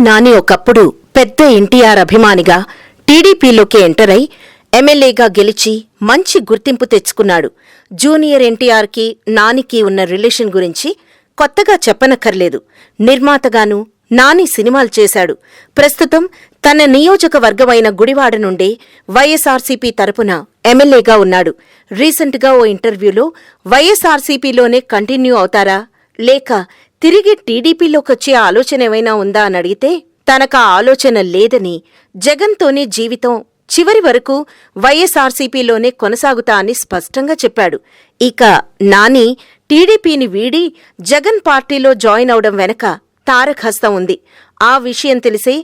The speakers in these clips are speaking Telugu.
నాని ఒకప్పుడు పెద్ద ఎన్టీఆర్ అభిమానిగా టీడీపీలోకి ఎంటర్ అయి ఎమ్మెల్యేగా గెలిచి మంచి గుర్తింపు తెచ్చుకున్నాడు. జూనియర్ ఎన్టీఆర్కి నానికి ఉన్న రిలేషన్ గురించి కొత్తగా చెప్పనక్కర్లేదు. నిర్మాతగాను నాని సినిమాలు చేశాడు. ప్రస్తుతం తన నియోజకవర్గమైన గుడివాడ నుండే వైఎస్ఆర్సీపీ తరపున ఎమ్మెల్యేగా ఉన్నాడు. రీసెంట్గా ఓ ఇంటర్వ్యూలో వైఎస్ఆర్సీపీలోనే కంటిన్యూ అవుతారా లేక తిరిగి టీడీపీలోకొచ్చే ఆలోచన ఏమైనా ఉందా అని అడిగితే తనకా ఆలోచన లేదని, జగన్తోనే జీవితం చివరి వరకు వైఎస్ఆర్సీపీలోనే కొనసాగుతా అని స్పష్టంగా చెప్పాడు. ఇక నాని టీడీపీని వీడి జగన్ పార్టీలో జాయిన్ అవడం వెనక తారక్ హస్తం ఉంది. ఆ విషయం తెలిసే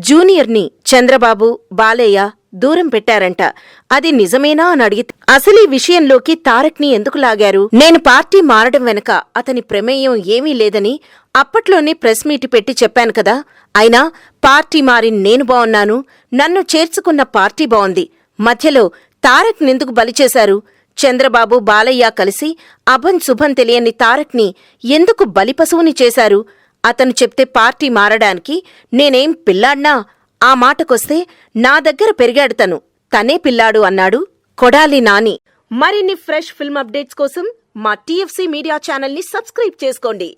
జూనియర్ని చంద్రబాబు, బాలయ్య దూరం పెట్టారంట. అది నిజమేనా అని అడిగితే అసలు ఈ విషయంలోకి తారక్ని ఎందుకు లాగారు? నేను పార్టీ మారడం వెనక అతని ప్రమేయం ఏమీ లేదని అప్పట్లోనే ప్రెస్ మీట్ పెట్టి చెప్పాను కదా. అయినా పార్టీ మారి నేను బావున్నాను, నన్ను చేర్చుకున్న పార్టీ బావుంది. మధ్యలో తారక్ నెందుకు బలిచేశారు? చంద్రబాబు, బాలయ్య కలిసి అభం శుభం తెలియని తారక్ని ఎందుకు బలిపశువుని చేశారు? అతను చెప్తే పార్టీ మారడానికి నేనేం పిల్లాడ్నా? ఆ మాటకొస్తే నా దగ్గర పెరిగాడు తనే పిల్లాడు అన్నాడు కొడాలి నాని. మరిన్ని ఫ్రెష్ ఫిల్మ్ అప్డేట్స్ కోసం మా టీఎఫ్సీ మీడియా ఛానల్ని సబ్స్క్రైబ్ చేసుకోండి.